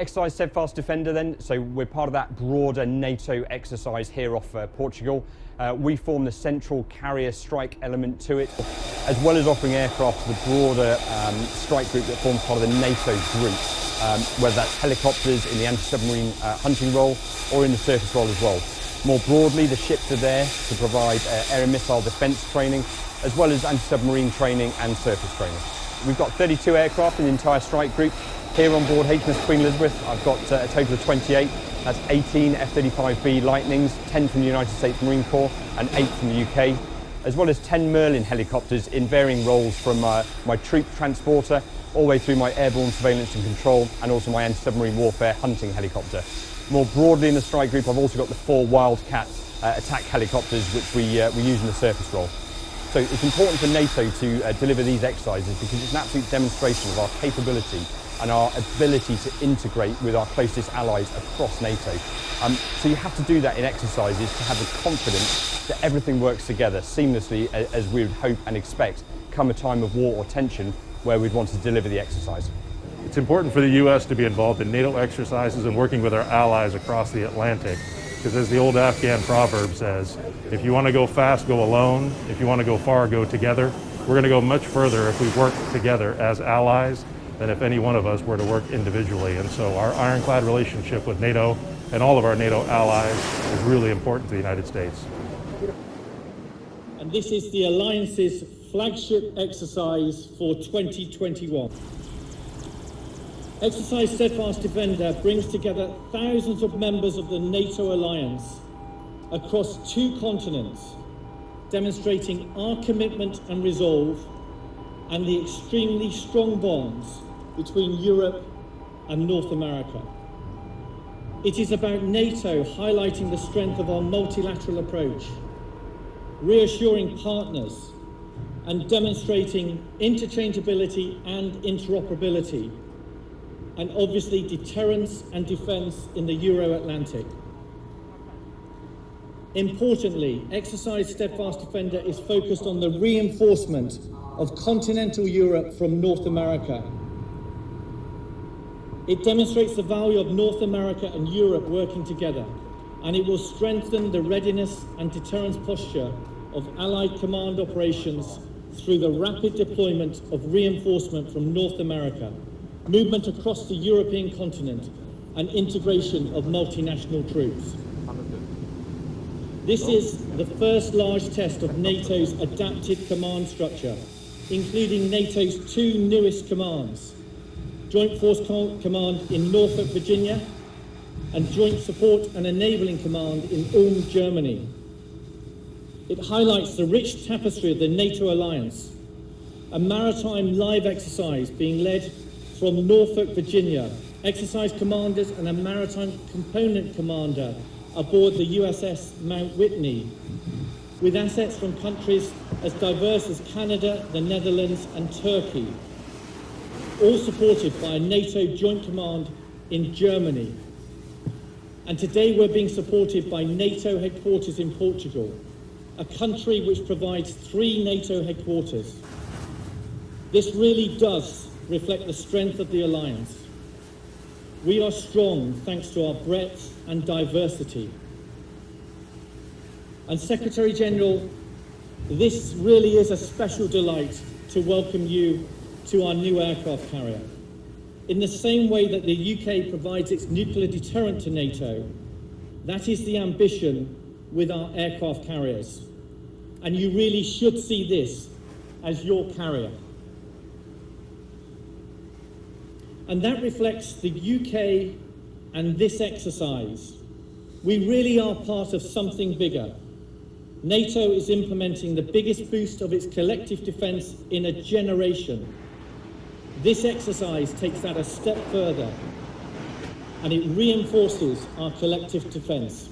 Exercise Steadfast Defender then, so we're part of that broader NATO exercise here off Portugal. We form the central carrier strike element to it, as well as offering aircraft to the broader strike group that forms part of the NATO group, whether that's helicopters in the anti-submarine hunting role or in the surface role as well. More broadly, the ships are there to provide air and missile defence training, as well as anti-submarine training and surface training. We've got 32 aircraft in the entire strike group. Here on board HMS Queen Elizabeth, I've got a total of 28. That's 18 F-35B Lightnings, 10 from the United States Marine Corps and 8 from the UK, as well as 10 Merlin helicopters in varying roles from my troop transporter all the way through my airborne surveillance and control and also my anti-submarine warfare hunting helicopter. More broadly in the strike group, I've also got the 4 Wildcat attack helicopters which we use in the surface role. So it's important for NATO to deliver these exercises because it's an absolute demonstration of our capability and our ability to integrate with our closest allies across NATO. So you have to do that in exercises to have the confidence that everything works together seamlessly as we would hope and expect come a time of war or tension where we'd want to deliver the exercise. It's important for the U.S. to be involved in NATO exercises and working with our allies across the Atlantic. Because as the old Afghan proverb says, if you want to go fast, go alone. If you want to go far, go together. We're going to go much further if we work together as allies than if any one of us were to work individually. And so our ironclad relationship with NATO and all of our NATO allies is really important to the United States. And this is the Alliance's flagship exercise for 2021. Exercise Steadfast Defender brings together thousands of members of the NATO alliance across 2 continents, demonstrating our commitment and resolve and the extremely strong bonds between Europe and North America. It is about NATO highlighting the strength of our multilateral approach, reassuring partners and demonstrating interchangeability and interoperability, and obviously deterrence and defence in the Euro-Atlantic. Importantly, Exercise Steadfast Defender is focused on the reinforcement of continental Europe from North America. It demonstrates the value of North America and Europe working together, and it will strengthen the readiness and deterrence posture of Allied command operations through the rapid deployment of reinforcement from North America, movement across the European continent, and integration of multinational troops. This is the first large test of NATO's adapted command structure, including NATO's 2 newest commands, Joint Force Command in Norfolk, Virginia, and Joint Support and Enabling Command in Ulm, Germany. It highlights the rich tapestry of the NATO alliance, a maritime live exercise being led from Norfolk, Virginia, exercise commanders and a maritime component commander aboard the USS Mount Whitney, with assets from countries as diverse as Canada, the Netherlands and Turkey, all supported by a NATO Joint Command in Germany. And today we're being supported by NATO headquarters in Portugal, a country which provides 3 NATO headquarters. This really does reflect the strength of the alliance. We are strong thanks to our breadth and diversity. And Secretary General, this really is a special delight to welcome you to our new aircraft carrier. In the same way that the UK provides its nuclear deterrent to NATO, that is the ambition with our aircraft carriers. And you really should see this as your carrier. And that reflects the UK and this exercise. We really are part of something bigger. NATO is implementing the biggest boost of its collective defence in a generation. This exercise takes that a step further, and it reinforces our collective defence.